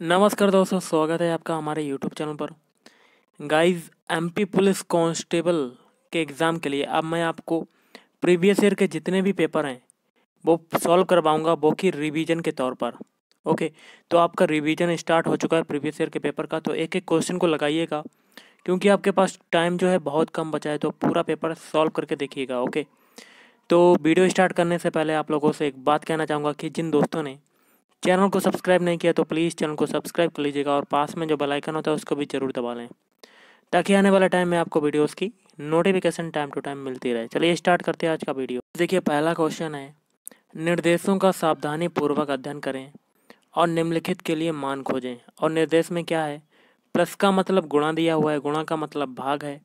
नमस्कार दोस्तों, स्वागत है आपका हमारे यूट्यूब चैनल पर। गाइस, एमपी पुलिस कांस्टेबल के एग्ज़ाम के लिए अब मैं आपको प्रीवियस ईयर के जितने भी पेपर हैं वो सॉल्व करवाऊंगा, वो कि रिवीजन के तौर पर। ओके, तो आपका रिवीजन स्टार्ट हो चुका है प्रीवियस ईयर के पेपर का। तो एक एक क्वेश्चन को लगाइएगा, क्योंकि आपके पास टाइम जो है बहुत कम बचा है, तो पूरा पेपर सॉल्व करके देखिएगा। ओके, तो वीडियो स्टार्ट करने से पहले आप लोगों से एक बात कहना चाहूँगा कि जिन दोस्तों ने चैनल को सब्सक्राइब नहीं किया तो प्लीज़ चैनल को सब्सक्राइब कर लीजिएगा और पास में जो बेल आइकन होता है उसको भी ज़रूर दबा लें, ताकि आने वाले टाइम में आपको वीडियोस की नोटिफिकेशन टाइम टू टाइम मिलती रहे। चलिए स्टार्ट करते हैं आज का वीडियो। देखिए, पहला क्वेश्चन है, निर्देशों का सावधानीपूर्वक अध्ययन करें और निम्नलिखित के लिए मान खोजें। और निर्देश में क्या है? प्लस का मतलब गुणा दिया हुआ है, गुणा का मतलब भाग है,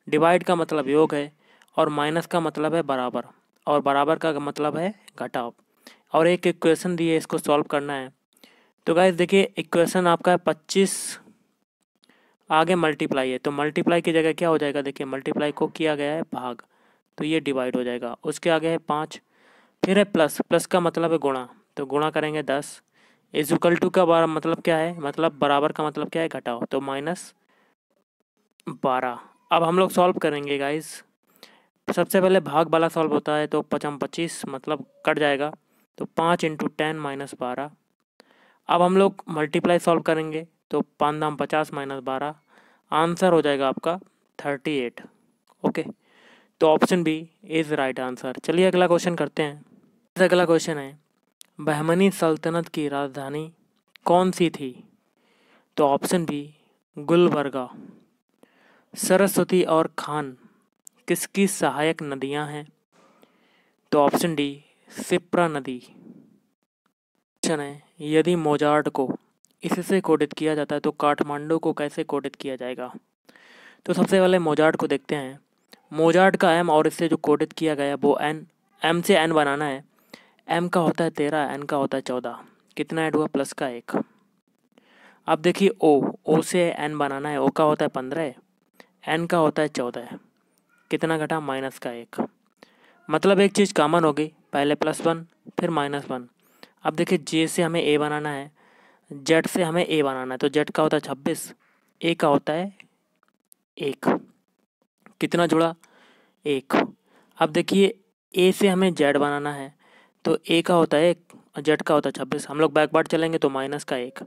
डिवाइड का मतलब योग है, और माइनस का मतलब है बराबर, और बराबर का मतलब है घटाव। और एक इक्वेशन दी है, इसको सॉल्व करना है। तो गाइस देखिए, इक्वेशन आपका है 25, आगे मल्टीप्लाई है, तो मल्टीप्लाई की जगह क्या हो जाएगा? देखिए, मल्टीप्लाई को किया गया है भाग, तो ये डिवाइड हो जाएगा। उसके आगे है 5, फिर है प्लस, प्लस का मतलब है गुणा, तो गुणा करेंगे 10, इक्वल टू का बार मतलब क्या है? मतलब बराबर का मतलब क्या है? घटाओ, तो -12। अब हम लोग सॉल्व करेंगे गाइस। सबसे पहले भाग वाला सॉल्व होता है, तो 25 मतलब कट जाएगा, तो 5 × 10 - 12। अब हम लोग मल्टीप्लाई सॉल्व करेंगे, तो 5×50 - 12, आंसर हो जाएगा आपका 38। ओके, तो option B is right answer. चलिए अगला क्वेश्चन करते हैं। अगला क्वेश्चन है, बहमनी सल्तनत की राजधानी कौन सी थी? तो ऑप्शन बी गुलबर्गा। सरस्वती और खान किसकी सहायक नदियां हैं? तो ऑप्शन डी शिप्रा नदी। क्वेश्चन है, यदि मोजार्ट को इससे कोडित किया जाता है तो काठमांडू को कैसे कोडित किया जाएगा? तो सबसे पहले मोजार्ट को देखते हैं। मोजार्ट का एम और इससे जो कोडित किया गया वो एन, एम से एन बनाना है। एम का होता है 13, एन का होता है 14, कितना ऐड हुआ? प्लस का 1। अब देखिए, ओ से एन बनाना है, ओ का होता है 15, एन का होता है 14, कितना घटा? माइनस का 1। मतलब एक चीज़ कॉमन होगी, पहले +1 फिर -1। अब देखिए, जे से हमें ए बनाना है, जेड से हमें ए बनाना है, तो जेड का होता है 26, ए का होता है 1, कितना जुड़ा? 1। अब देखिए, ए से हमें जेड बनाना है, तो ए का होता है 1 और जेड का होता है 26। हम लोग बैकवर्ड चलेंगे तो माइनस का 1।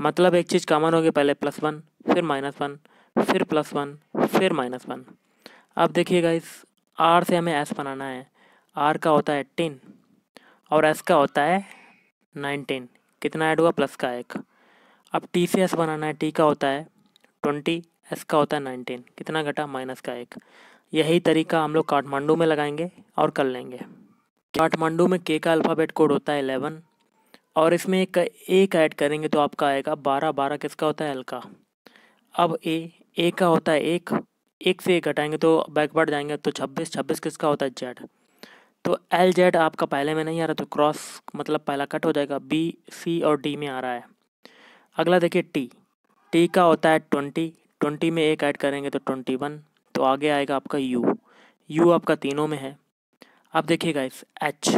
मतलब एक चीज़ कॉमन होगी, पहले +1 फिर -1 फिर +1 फिर -1। अब देखिए गाइस, आर से हमें एस बनाना है, आर का होता है 18 और एस का होता है 19, कितना ऐड हुआ? प्लस का 1। अब टी से एस बनाना है, टी का होता है 20, एस का होता है 19, कितना घटा? माइनस का 1। यही तरीका हम लोग काठमांडू में लगाएंगे और कर लेंगे। काठमांडू में के का अल्फ़ाबेट कोड होता है 11, और इसमें एक ऐड करेंगे तो आपका आएगा 12। 12 किसका होता है? एल का। अब ए का होता है 1, 1 से 1 घटाएंगे तो बैकवर्ड जाएंगे, तो 26, 26 किसका होता है? जेड। तो एल जेड आपका पहले में नहीं आ रहा, तो क्रॉस मतलब पहला कट हो जाएगा, बी सी और डी में आ रहा है। अगला देखिए, टी, टी का होता है 20, 20 में एक ऐड करेंगे तो 21, तो आगे आएगा आपका यू, यू आपका तीनों में है। अब देखिए गाइस, एच,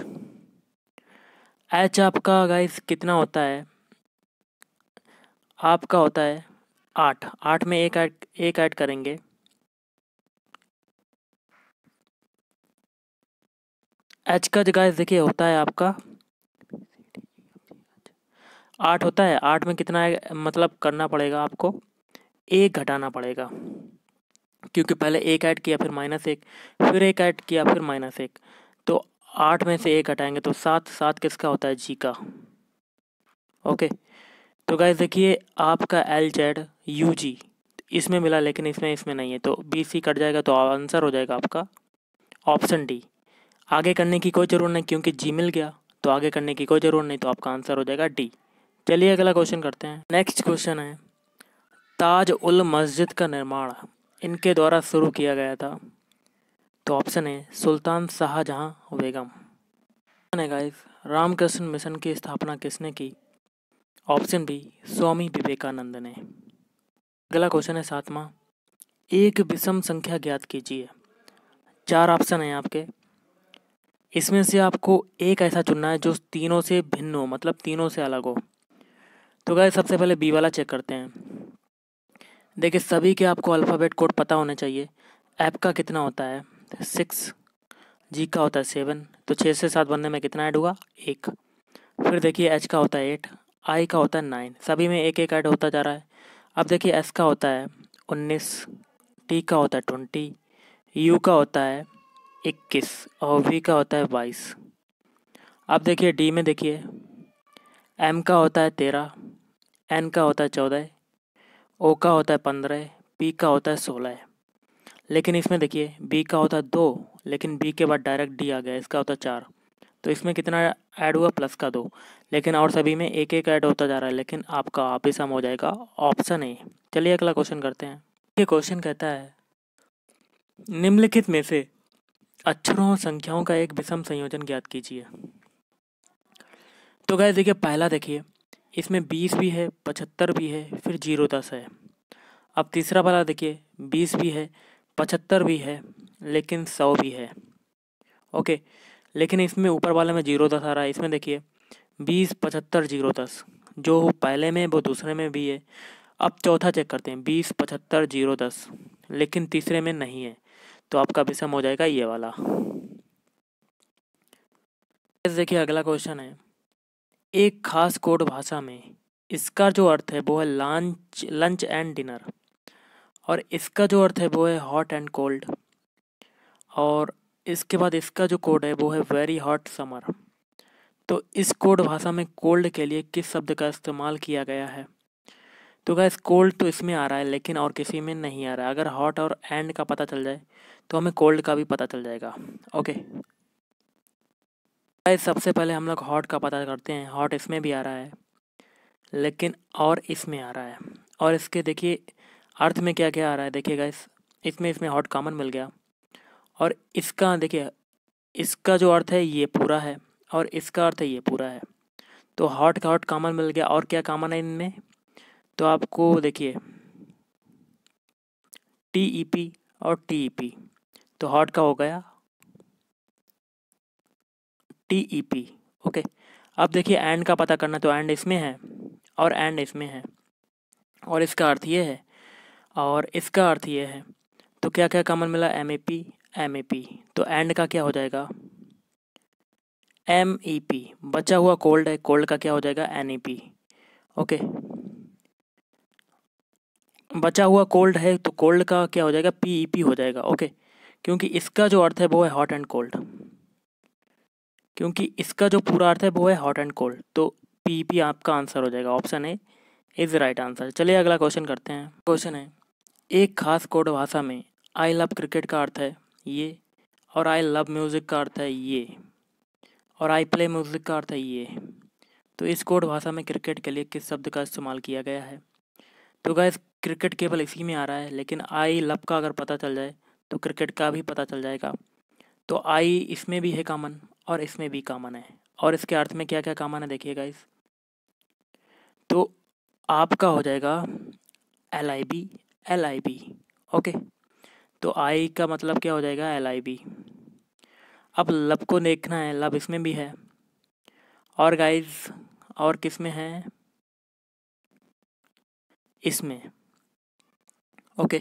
एच आपका गाइस कितना होता है? आपका होता है 8, 8 में एक ऐड करेंगे, एच का गाइस देखिए होता है आपका 8 होता है। 8 में कितना है? मतलब करना पड़ेगा आपको, एक घटाना पड़ेगा, क्योंकि पहले एक ऐड किया फिर -1 फिर एक ऐड किया फिर -1, तो 8 में से एक घटाएंगे तो 7, 7 किसका होता है? जी का। ओके, तो गाइस देखिए, आपका एल जेड यू जी इसमें मिला, लेकिन इसमें इसमें नहीं है, तो बी सी कट जाएगा, तो आंसर हो जाएगा आपका ऑप्शन डी। आगे करने की कोई ज़रूरत नहीं, क्योंकि जी मिल गया, तो आगे करने की कोई ज़रूरत नहीं, तो आपका आंसर हो जाएगा डी। चलिए अगला क्वेश्चन करते हैं। नेक्स्ट क्वेश्चन है, ताज उल मस्जिद का निर्माण इनके द्वारा शुरू किया गया था? तो ऑप्शन है सुल्तान शाहजहां बेगम। है गाइस, रामकृष्ण मिशन की स्थापना किसने की? ऑप्शन बी स्वामी विवेकानंद ने। अगला क्वेश्चन है 7वां, एक विषम संख्या ज्ञात कीजिए। 4 ऑप्शन हैं आपके, इसमें से आपको एक ऐसा चुनना है जो तीनों से भिन्न हो, मतलब तीनों से अलग हो। तो गाइस सबसे पहले बी वाला चेक करते हैं। देखिए सभी के आपको अल्फ़ाबेट कोड पता होने चाहिए। एफ का कितना होता है 6, जी का होता है 7, तो 6 से 7 बनने में कितना ऐड हुआ 1। फिर देखिए एच का होता है 8, आई का होता है 9, सभी में एक एक ऐड होता जा रहा है। अब देखिए एस का होता है 19, टी का होता है 20, यू का होता है 21 और वी का होता है 22। अब देखिए डी में देखिए एम का होता है 13, एन का होता है 14, ओ का होता है 15, पी का होता है 16। लेकिन इसमें देखिए बी का होता है 2, लेकिन बी के बाद डायरेक्ट डी आ गया, इसका होता है 4। तो इसमें कितना ऐड हुआ प्लस का 2। लेकिन और सभी में एक एक ऐड होता जा रहा है, लेकिन आपका आप ही सम हो जाएगा ऑप्शन ए। चलिए अगला क्वेश्चन करते हैं। ये क्वेश्चन कहता है निम्नलिखित में से अक्षरों और संख्याओं का एक विषम संयोजन ज्ञात कीजिए। तो गाइस देखिए पहला देखिए इसमें 20 भी है, 75 भी है, फिर 0 10 है। अब तीसरा वाला देखिए 20 भी है, 75 भी है, लेकिन 100 भी है। ओके, लेकिन इसमें ऊपर वाले में 0 10 आ रहा है। इसमें देखिए 20 75 0 10, जो पहले में वो दूसरे में भी है। अब चौथा चेक करते हैं 20 75 0 10, लेकिन तीसरे में नहीं है, तो आपका विषम हो जाएगा ये वाला। देखिए अगला क्वेश्चन है एक खास कोड भाषा में इसका जो अर्थ है वो है लंच एंड डिनर, और इसका जो अर्थ है वो है हॉट एंड कोल्ड, और इसके बाद इसका जो कोड है वो है वेरी हॉट समर। तो इस कोड भाषा में कोल्ड के लिए किस शब्द का इस्तेमाल किया गया है? तो गाइस कोल्ड तो इसमें आ रहा है, लेकिन और किसी में नहीं आ रहा है। अगर हॉट और एंड का पता चल जाए तो हमें कोल्ड का भी पता चल जाएगा। ओके गाइस सबसे पहले हम लोग हॉट का पता करते हैं। हॉट इसमें भी आ रहा है, लेकिन और इसमें आ रहा है। और इसके देखिए अर्थ में क्या क्या आ रहा है। देखिए गाइस इसमें हॉट कॉमन मिल गया, और इसका देखिए इसका जो अर्थ है ये पूरा है, और इसका अर्थ है ये पूरा है। तो हॉट का हॉट कॉमन मिल गया। और क्या कॉमन है इनमें? तो आपको देखिए TEP और TEP, तो हॉट का हो गया TEP। ओके, अब देखिए एंड का पता करना, तो एंड इसमें है और एंड इसमें है, और इसका अर्थ ये है और इसका अर्थ ये है। तो क्या क्या कॉमन मिला? MAP। तो एंड का क्या हो जाएगा? MEP। बचा हुआ कोल्ड है, कोल्ड का क्या हो जाएगा? NEP। ओके, बचा हुआ कोल्ड है तो कोल्ड का क्या हो जाएगा? PEP हो जाएगा। ओके, क्योंकि इसका जो अर्थ है वो है हॉट एंड कोल्ड, क्योंकि इसका जो पूरा अर्थ है वो है हॉट एंड कोल्ड, तो PEP आपका आंसर हो जाएगा। Option A is right answer. चलिए अगला क्वेश्चन करते हैं। क्वेश्चन है एक खास कोड भाषा में आई लव क्रिकेट का अर्थ है ये, और आई लव म्यूज़िक का अर्थ है ये, और आई प्ले म्यूज़िक का अर्थ है ये। तो इस कोड भाषा में क्रिकेट के लिए किस शब्द का इस्तेमाल किया गया है? तो गाइस क्रिकेट केवल इसी में आ रहा है, लेकिन आई लव का अगर पता चल जाए तो क्रिकेट का भी पता चल जाएगा। तो आई इसमें भी है कॉमन और इसमें भी कॉमन है, और इसके अर्थ में क्या क्या कॉमन है देखिए गाइस। तो आपका हो जाएगा LIB। ओके, तो आई का मतलब क्या हो जाएगा? LIB। अब लब को देखना है, लब इसमें भी है, और गाइस और किस में है? इसमें। ओके,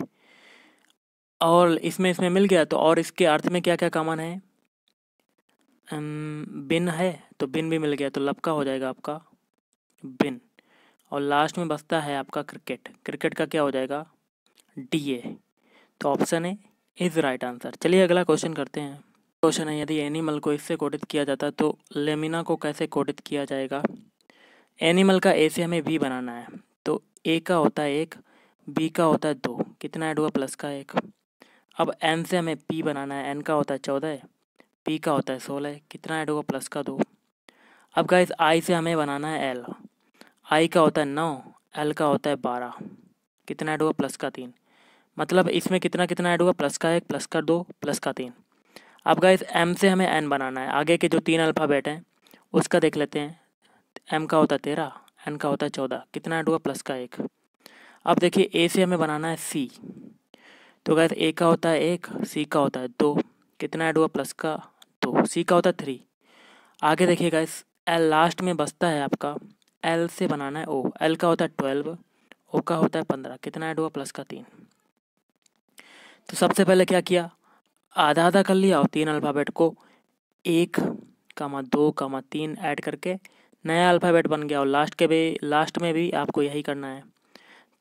और इसमें मिल गया। तो और इसके अर्थ में क्या क्या कॉमन है? बिन है, तो बिन भी मिल गया, तो लब का हो जाएगा आपका बिन। और लास्ट में बचता है आपका क्रिकेट, क्रिकेट का क्या हो जाएगा? DA। तो option A is right answer. चलिए अगला क्वेश्चन करते हैं। क्वेश्चन है यदि एनिमल को इससे कोडित किया जाता तो लेमिना को कैसे कोडित किया जाएगा? एनिमल का ए से हमें V बनाना है, तो A का होता है 1, B का होता है 2, कितना ऐड हुआ? प्लस का 1। अब N से हमें P बनाना है, N का होता है 14, P का होता है 16, कितना ऐड हुआ? प्लस का 2। अब गाइस I से हमें बनाना है L, I का होता है 9, L का होता है 12, कितना ऐड हुआ? प्लस का 3। मतलब इसमें कितना कितना ऐड हुआ? प्लस का 1, प्लस का 2, प्लस का 3। अब गाइस M से हमें N बनाना है, आगे के जो 3 अल्फ़ाबेट हैं उसका देख लेते हैं। M का होता है 13, N का होता है 14, कितना ऐड हुआ? प्लस का 1। अब देखिए A से हमें बनाना है C, तो गाइस A का होता है 1, C का होता है 2, कितना ऐड हुआ? प्लस का 2, C का होता है 3। आगे देखिए गाइस L लास्ट में बचता है आपका एल से बनाना है ओ। एल का होता है 12, ओ का होता है 15, कितना ऐड हुआ प्लस का 3। तो सबसे पहले क्या किया, आधा आधा कर लिया और 3 अल्फ़ाबेट को 1, 2, 3 ऐड करके नया अल्फ़ाबेट बन गया। और लास्ट में भी आपको यही करना है।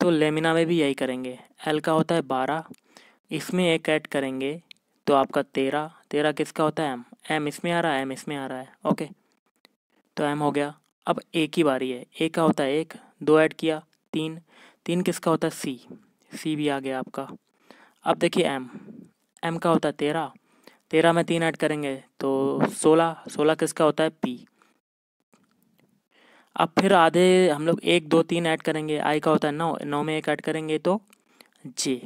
तो लेमिना में भी यही करेंगे। एल का होता है 12, इसमें 1 ऐड करेंगे तो आपका 13। 13 किसका होता है, एम। एम इसमें आ रहा है, एम इसमें आ रहा है। ओके, तो एम हो गया। अब ए की बारी है। ए का होता है 1, 2 ऐड किया 3। 3 किसका होता है, सी। सी भी आ गया आपका। अब देखिए एम। एम का होता है 13, 13 में 3 ऐड करेंगे तो 16। 16 किसका होता है, पी। अब फिर आधे हम लोग 1, 2, 3 ऐड करेंगे। आई का होता है 9, 9 में 1 ऐड करेंगे तो जे।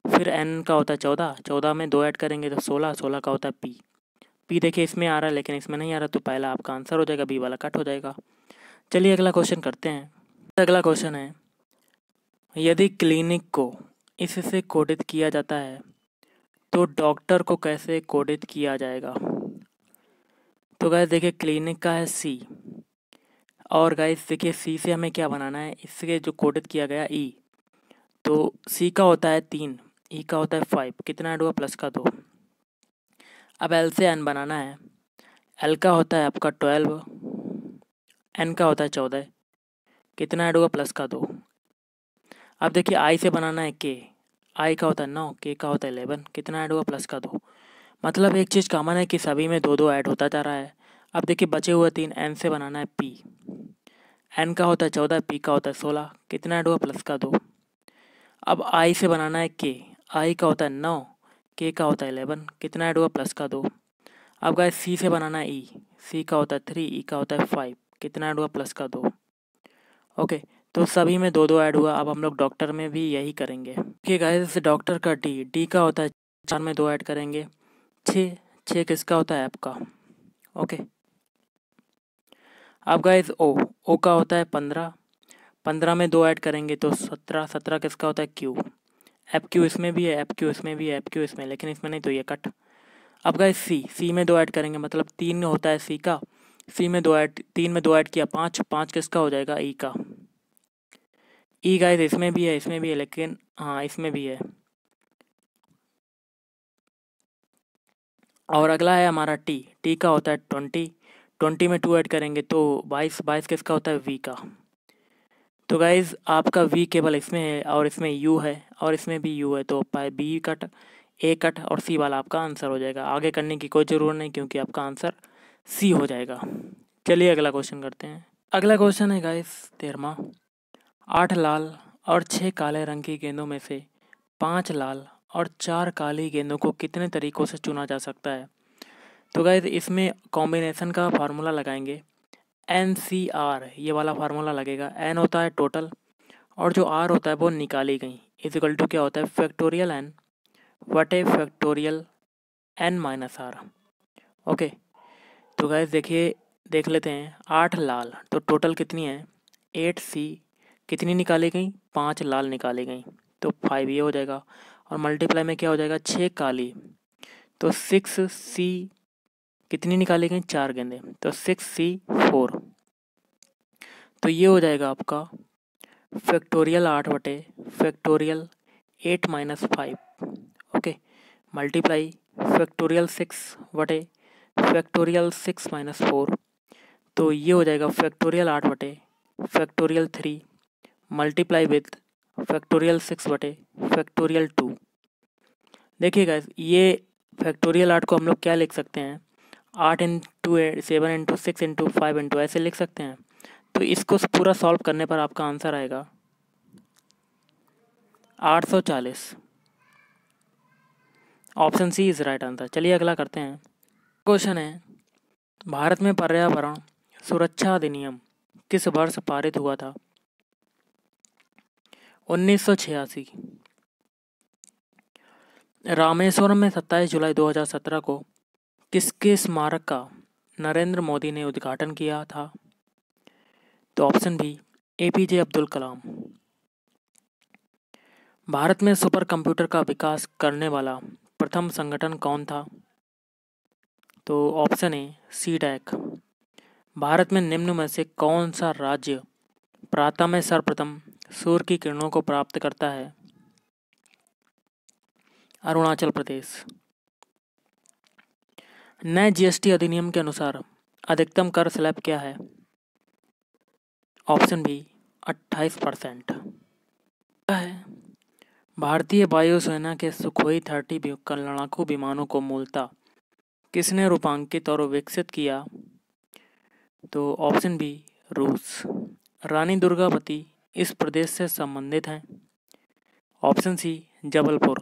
फिर एन का होता है 14, 14 में 2 ऐड करेंगे तो 16, 16 का होता है पी। पी देखिए इसमें आ रहा है लेकिन इसमें नहीं आ रहा, तो पहला आपका आंसर हो जाएगा, बी वाला कट हो जाएगा। चलिए अगला क्वेश्चन करते हैं। अगला क्वेश्चन है, यदि क्लिनिक को इससे कोडित किया जाता है तो डॉक्टर को कैसे कोडित किया जाएगा। तो गाइस देखिए क्लिनिक का है सी, और गाइस देखिए सी से हमें क्या बनाना है, इससे जो कोडित किया गया ई। तो सी का होता है 3, ई का होता है 5, कितना ऐड हुआ प्लस का 2। अब एल से एन बनाना है। एल का होता है आपका 12, एन का होता है 14, कितना ऐड हुआ प्लस का 2। अब देखिए आई से बनाना है के। आई का होता है 9, के का होता है 11, कितना ऐड हुआ प्लस का 2। मतलब एक चीज़ कॉमन है कि सभी में 2 2 ऐड होता जा रहा है। अब देखिए बचे हुए 3, एन से बनाना है पी। एन का होता है 14, पी का होता है 16, कितना ऐड हुआ प्लस का 2। अब आई से बनाना है के। आई का होता है 9, के का होता है 11, कितना ऐड हुआ प्लस का 2। अब गाइस सी से बनाना है ई। सी का होता है 3, ई का होता है 5, कितना ऐड हुआ प्लस का 2। ओके, तो सभी में 2 2 ऐड हुआ। अब हम लोग डॉक्टर में भी यही करेंगे। ठीक है गाइस, डॉक्टर का डी। डी का होता है 4 में 2 ऐड करेंगे 6। 6 किसका होता है आपका। ओके, अब गाइस ओ। ओ का होता है 15, 15 में 2 ऐड करेंगे तो 17। 17 किसका होता है क्यू। एफ क्यू इसमें भी है, एफ क्यू इसमें भी है, एफ क्यू इसमें, लेकिन इसमें नहीं तो ये कट। अब गाइस सी। सी में 2 ऐड करेंगे मतलब 3 होता है सी का। सी में 2 ऐड, 3 में 2 ऐड किया 5, 5 किसका हो जाएगा, ई का। ई गाइस इसमें भी है, इसमें भी है, लेकिन हाँ इसमें भी है। और अगला है हमारा टी। टी का होता है 20, 20 में 2 ऐड करेंगे तो 22। 22 किसका होता है, वी का। तो गाइज़ आपका वी केवल इसमें है और इसमें यू है और इसमें भी यू है, तो पाए बी कट, ए कट और सी वाला आपका आंसर हो जाएगा। आगे करने की कोई ज़रूरत नहीं क्योंकि आपका आंसर सी हो जाएगा। चलिए अगला क्वेश्चन करते हैं। अगला क्वेश्चन है गाइस 13वां। 8 लाल और 6 काले रंग की गेंदों में से 5 लाल और 4 काली गेंदों को कितने तरीक़ों से चुना जा सकता है। तो गाइस इसमें कॉम्बिनेशन का फार्मूला लगाएंगे। NCR ये वाला फार्मूला लगेगा। N होता है टोटल और जो R होता है वो निकाली गई, इजिकल टू क्या होता है, फैक्टोरियल N बटे factorial N minus R। Okay, तो गाइस देखिए देख लेते हैं। 8 लाल तो टोटल कितनी है 8C, कितनी निकाली गई 5 लाल निकाली गई तो 5 ये हो जाएगा। और मल्टीप्लाई में क्या हो जाएगा 6 काली तो 6C, कितनी निकाली गई 4 गेंदे तो 6C4। तो ये हो जाएगा आपका फैक्टोरियल 8 बटे factorial 8 minus 5। Okay, multiply factorial 6 बटे फैक्टोरियल 6 माइनस 4। तो ये हो जाएगा फैक्टोरियल 8 बटे फैक्टोरियल 3 मल्टीप्लाई विथ फैक्टोरियल 6 बटे फैक्टोरियल 2। देखिए गाइस ये फैक्टोरियल 8 को हम लोग क्या लिख सकते हैं, 8 इंटू 7 इंटू 6 इंटू 5 इंटू ऐसे लिख सकते हैं। तो इसको पूरा सॉल्व करने पर आपका आंसर आएगा 840। Option C is right answer. चलिए अगला करते हैं। क्वेश्चन है, भारत में पर्यावरण सुरक्षा अधिनियम किस वर्ष पारित हुआ था। 1986। रामेश्वरम में 27 जुलाई 2017 को किसके स्मारक का नरेंद्र मोदी ने उद्घाटन किया था। तो option B APJ Abdul Kalam. Bharat में सुपर कंप्यूटर का विकास करने वाला प्रथम संगठन कौन था। तो ऑप्शन ए CDAC। भारत में निम्न में से कौन सा राज्य प्रातः में सर्वप्रथम सूर्य की किरणों को प्राप्त करता है? अरुणाचल प्रदेश। नए जीएसटी अधिनियम के अनुसार अधिकतम कर स्लैब क्या है? Option B 28%। भारतीय वायुसेना के सुखोई 30 लड़ाकू विमानों को मूलतः किसने रूपांकित और विकसित किया? तो ऑप्शन बी रूस। रानी दुर्गावती इस प्रदेश से संबंधित हैं? Option C Jabalpur.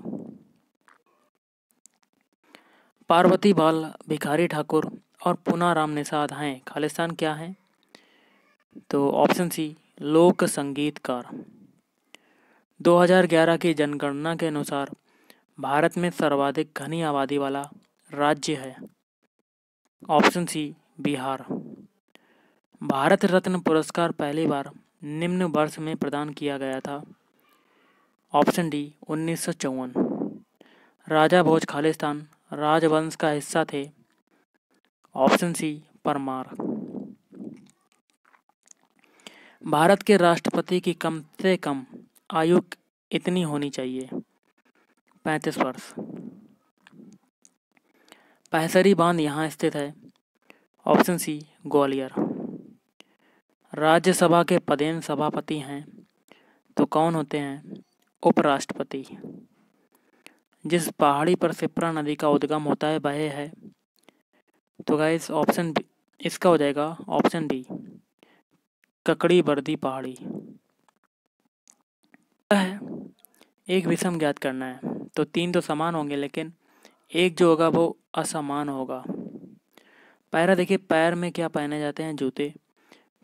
पार्वती बाल, भिखारी ठाकुर और पुनाराम निषाद हैं खालिस्तान क्या हैं? तो ऑप्शन सी लोक संगीतकार। 2011 की जनगणना के अनुसार भारत में सर्वाधिक घनी आबादी वाला राज्य है? Option C Bihar. भारत रत्न पुरस्कार पहली बार निम्न वर्ष में प्रदान किया गया था? Option D 1954। राजा भोज खालिस्तान राजवंश का हिस्सा थे? Option C Parmar. भारत के राष्ट्रपति की कम से कम आयु इतनी होनी चाहिए? 35 वर्ष। पहसरी बांध यहाँ स्थित है? ऑप्शन सी ग्वालियर। राज्यसभा के पदेन सभापति हैं तो कौन होते हैं? उपराष्ट्रपति। जिस पहाड़ी पर शिप्रा नदी का उद्गम होता है वह है? तो गाइस ऑप्शन बी इसका हो जाएगा ऑप्शन बी ककड़ी बर्दी पहाड़ी। एक विषम ज्ञात करना है तो 3 तो समान होंगे लेकिन एक जो होगा वो असमान होगा। पैरा देखिए, पैर में क्या पहने जाते हैं? जूते।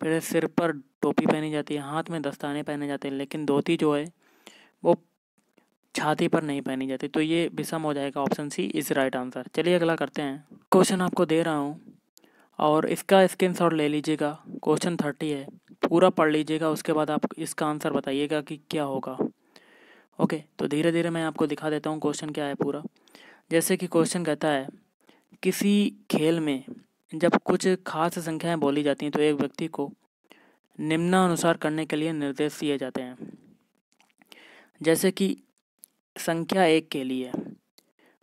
फिर सिर पर टोपी पहनी जाती है, हाथ में दस्ताने पहने जाते हैं, लेकिन धोती जो है वो छाती पर नहीं पहनी जाती। तो ये विषम हो जाएगा, option C is right answer. चलिए अगला करते हैं। क्वेश्चन आपको दे रहा हूँ और इसका स्क्रीनशॉट ले लीजिएगा। क्वेश्चन 30 है, पूरा पढ़ लीजिएगा, उसके बाद आप इसका आंसर बताइएगा कि क्या होगा। ओके, तो धीरे धीरे मैं आपको दिखा देता हूँ क्वेश्चन क्या है पूरा। जैसे कि क्वेश्चन कहता है, किसी खेल में जब कुछ खास संख्याएं बोली जाती हैं तो एक व्यक्ति को निम्नानुसार करने के लिए निर्देश दिए जाते हैं। जैसे कि संख्या 1 के लिए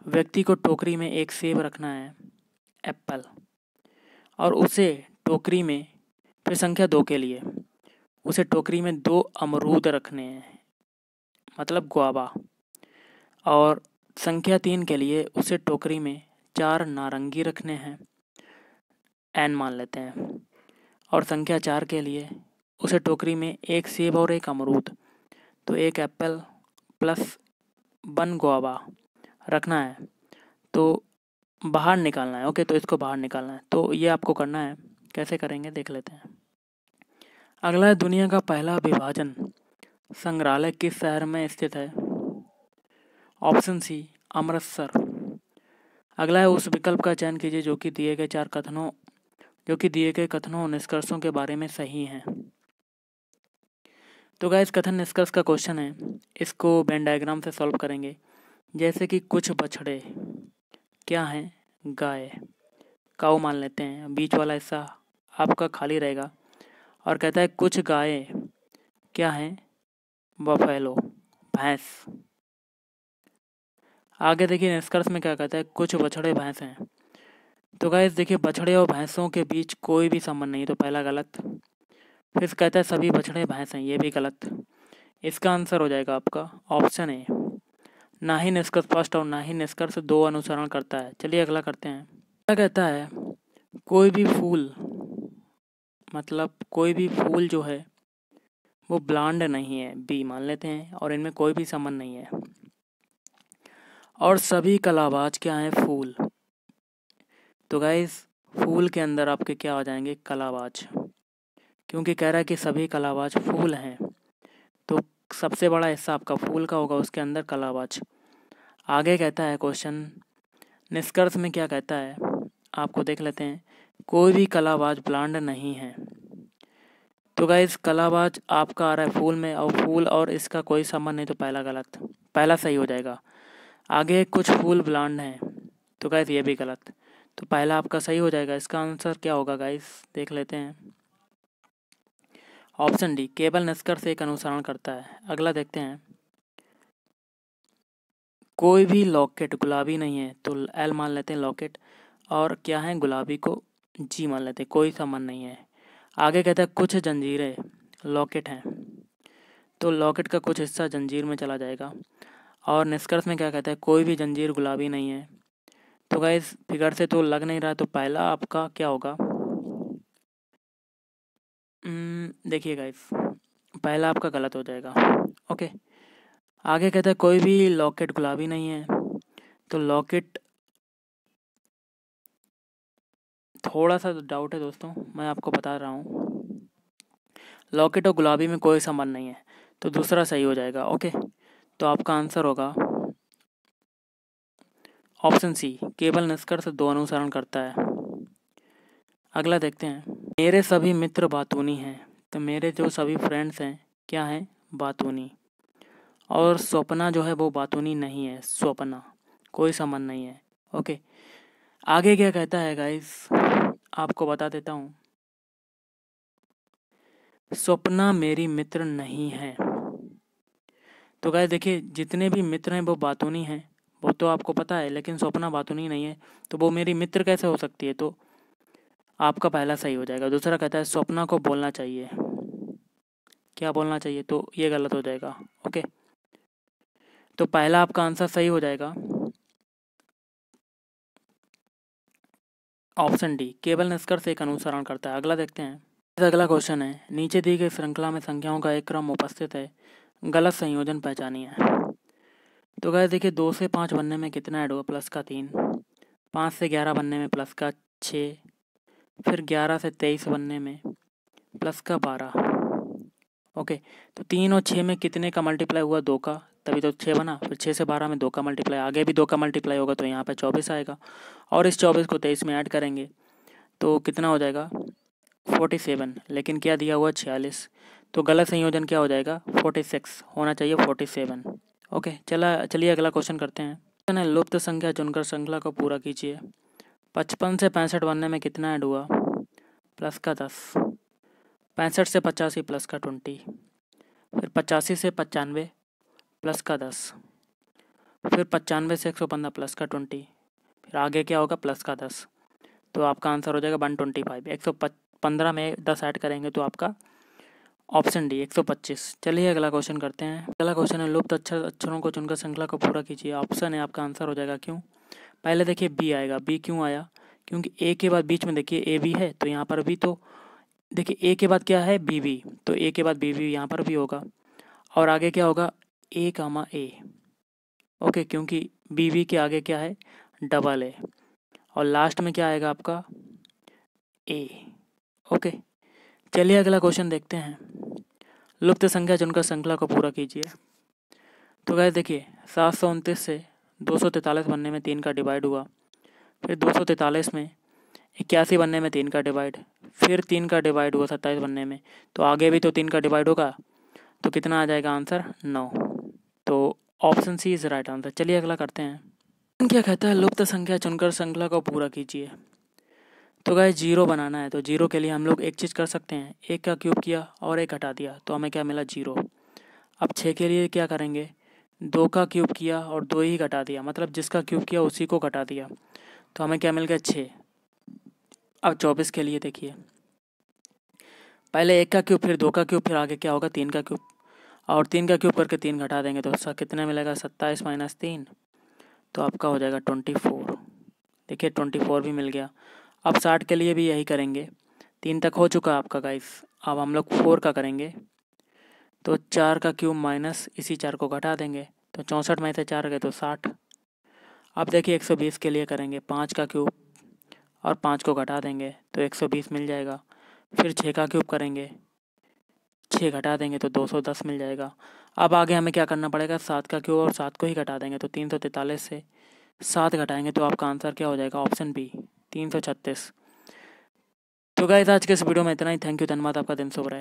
व्यक्ति को टोकरी में एक सेब रखना है, एप्पल, और उसे टोकरी में, फिर संख्या 2 के लिए उसे टोकरी में 2 अमरूद रखने हैं, मतलब गुआवा, और संख्या 3 के लिए उसे टोकरी में 4 नारंगी रखने हैं, एन मान लेते हैं, और संख्या 4 के लिए उसे टोकरी में एक सेब और एक अमरूद, तो एक एप्पल प्लस 1 गुआवा रखना है, तो बाहर निकालना है। ओके, तो इसको बाहर निकालना है, तो ये आपको करना है। कैसे करेंगे देख लेते हैं। अगला है, दुनिया का पहला विभाजन संग्रहालय किस शहर में स्थित है? Option C Amritsar. अगला है, उस विकल्प का चयन कीजिए जो कि दिए गए कथनों और निष्कर्षों के बारे में सही हैं। तो गाइस कथन निष्कर्ष का क्वेश्चन है, इसको वेन डायग्राम से सॉल्व करेंगे। जैसे कि कुछ बछड़े क्या हैं? गाय, काऊ मान लेते हैं, बीच वाला हिस्सा आपका खाली रहेगा। और कहता है कुछ गायें क्या हैं? बफेलो, भैंस। आगे देखिए निष्कर्ष में क्या कहता है, कुछ बछड़े भैंस हैं। तो गाइस देखिए, बछड़े और भैंसों के बीच कोई भी संबंध नहीं, तो पहला गलत। फिर कहता है सभी बछड़े भैंस हैं, ये भी गलत। इसका आंसर हो जाएगा आपका ऑप्शन ए, ना ही निष्कर्ष फर्स्ट और ना ही निष्कर्ष 2 अनुसरण करता है। चलिए अगला करते हैं। क्या कहता है, कोई भी फूल, मतलब कोई भी फूल जो है वो ब्लांड नहीं है, बी मान लेते हैं, और इनमें कोई भी संबंध नहीं है। और सभी कलाबाज क्या हैं? फूल। तो गाइस फूल के अंदर आपके क्या हो जाएंगे? कलाबाज, क्योंकि कह रहा है कि सभी कलाबाज फूल हैं, तो सबसे बड़ा हिस्सा आपका फूल का होगा, उसके अंदर कलाबाज। आगे कहता है क्वेश्चन निष्कर्ष में क्या कहता है, आपको देख लेते हैं। कोई भी कलाबाज ब्लांड नहीं है। तो गाइस कलाबाज आपका आ रहा है फूल में, और फूल और इसका कोई संबंध नहीं, तो पहला गलत, पहला सही हो जाएगा। आगे कुछ फूल ब्लांड हैं, तो गाइस ये भी गलत। तो पहला आपका सही हो जाएगा। इसका आंसर क्या होगा गाइस, देख लेते हैं। ऑप्शन डी, केवल निष्कर्ष एक अनुसरण करता है। अगला देखते हैं, कोई भी लॉकेट गुलाबी नहीं है, तो एल मान लेते हैं लॉकेट, और क्या है गुलाबी को जी मान लेते हैं, कोई संबंध नहीं है। आगे कहता है कुछ जंजीरें लॉकेट हैं, तो लॉकेट का कुछ हिस्सा जंजीर में चला जाएगा। और निष्कर्ष में क्या कहता है, कोई भी जंजीर गुलाबी नहीं है। तो गाइस फिगर से तो लग नहीं रहा, तो पहला आपका क्या होगा, देखिए गाइस पहला आपका गलत हो जाएगा। ओके, आगे कहता है कोई भी लॉकेट गुलाबी नहीं है, तो लॉकेट थोड़ा सा डाउट है दोस्तों, मैं आपको बता रहा हूँ। लॉकेट और गुलाबी में कोई संबंध नहीं है, तो दूसरा सही हो जाएगा। ओके, तो आपका आंसर होगा ऑप्शन सी, केवल निष्कर्ष दो अनुसरण करता है। अगला देखते हैं, मेरे सभी मित्र बातूनी हैं, तो मेरे जो सभी फ्रेंड्स हैं क्या हैं, बातूनी। और स्वप्ना जो है वो बातूनी नहीं है, स्वप्ना कोई संबंध नहीं है। ओके, आगे क्या कहता है गाइस, आपको बता देता हूँ। स्वप्ना मेरी मित्र नहीं है, तो गाइस देखिए जितने भी मित्र हैं वो बातूनी हैं, वो तो आपको पता है, लेकिन स्वप्ना बातूनी नहीं है, तो वो मेरी मित्र कैसे हो सकती है। तो आपका पहला सही हो जाएगा। दूसरा कहता है स्वप्ना को बोलना चाहिए, क्या बोलना चाहिए, तो ये गलत हो जाएगा। ओके, तो पहला आपका आंसर सही हो जाएगा, ऑप्शन डी, केवल निष्कर्ष एक अनुसरण करता है। अगला देखते हैं, अगला क्वेश्चन है, नीचे दी गई श्रृंखला में संख्याओं का एक क्रम उपस्थित है, गलत संयोजन पहचानिए। तो गाइस देखिए 2 से 5 बनने में कितना ऐड होगा, प्लस का 3। 5 से 11 बनने में प्लस का 6, फिर 11 से 23 बनने में प्लस का 12। ओके, तो 3 और 6 में कितने का मल्टीप्लाई हुआ, 2 का, तभी तो 6 बना। फिर 6 से 12 में 2 का मल्टीप्लाई, आगे भी 2 का मल्टीप्लाई होगा, तो यहाँ पे 24 आएगा, और इस 24 को 23 में ऐड करेंगे तो कितना हो जाएगा, 47। लेकिन क्या दिया हुआ, 46, तो गलत संयोजन क्या हो जाएगा, 46 होना चाहिए, 47। ओके, चलिए अगला क्वेश्चन करते हैं। क्वेश्चन है, लुप्त संख्या चुनकर श्रृंखला को पूरा कीजिए। 55 से 65 बनने में कितना ऐड हुआ, प्लस का 10। 65 से 85 प्लस का 20, फिर 85 से 95 प्लस का 10, फिर 95 से 115 प्लस का 20, फिर आगे क्या होगा, प्लस का 10। तो आपका आंसर हो जाएगा 125। 115 में 10 ऐड करेंगे तो आपका ऑप्शन डी 125। चलिए अगला क्वेश्चन करते हैं। अगला क्वेश्चन है, लुप्त अक्षरों को चुनकर श्रृंखला को पूरा कीजिए। ऑप्शन है आपका आंसर हो जाएगा, क्यों, पहले देखिए बी आएगा। बी क्यों आया, क्योंकि ए के बाद बीच में देखिए ए बी है, तो यहाँ पर भी तो देखिए ए के बाद क्या है, बी बी, तो ए के बाद बी बी यहाँ पर भी होगा। और आगे क्या होगा, ए कामा ए। ओके, क्योंकि बी बी के आगे क्या है, डबल ए, और लास्ट में क्या आएगा आपका, ए। ओके, चलिए अगला क्वेश्चन देखते हैं। लुप्त संख्या चुनकर श्रृंखला को पूरा कीजिए। तो गाइस देखिए 729 से 243 बनने में 3 का डिवाइड हुआ, फिर 243 में 81 बनने में 3 का डिवाइड, फिर 3 का डिवाइड हुआ 27 बनने में, तो आगे भी तो 3 का डिवाइड होगा, तो कितना आ जाएगा आंसर, 9। तो option C is right answer. चलिए अगला करते हैं। क्या कहता है, लुप्त संख्या चुनकर श्रृंखला को पूरा कीजिए। तो गाइस 0 बनाना है, तो 0 के लिए हम लोग एक चीज़ कर सकते हैं, 1 का क्यूब किया और 1 हटा दिया, तो हमें क्या मिला, 0। अब 6 के लिए क्या करेंगे, 2 का क्यूब किया और 2 ही घटा दिया, मतलब जिसका क्यूब किया उसी को घटा दिया, तो हमें क्या मिल गया, 6। अब 24 के लिए देखिए, पहले 1 का क्यूब, फिर 2 का क्यूब, फिर आगे क्या होगा, 3 का क्यूब, और 3 का क्यूब करके 3 घटा देंगे तो कितना मिलेगा, 27 माइनस 3, तो आपका हो जाएगा 24। देखिए 24 भी मिल गया। अब 60 के लिए भी यही करेंगे, 3 तक हो चुका आपका गाइस, अब हम लोग 4 का करेंगे, तो 4 का क्यूब माइनस इसी 4 को घटा देंगे, तो 64 में से 4 गए तो 60। अब देखिए 120 के लिए करेंगे, 5 का क्यूब और 5 को घटा देंगे तो 120 मिल जाएगा, फिर 6 का क्यूब करेंगे, 6 घटा देंगे तो 210 मिल जाएगा। अब आगे हमें क्या करना पड़ेगा, 7 का क्यूब और 7 को ही घटा देंगे, तो 343 से 7 घटाएंगे तो आपका आंसर क्या हो जाएगा, ऑप्शन बी 336। तो गाइस आज के इस वीडियो में इतना ही। थैंक यू, धन्यवाद, आपका दिन शुभ रहे।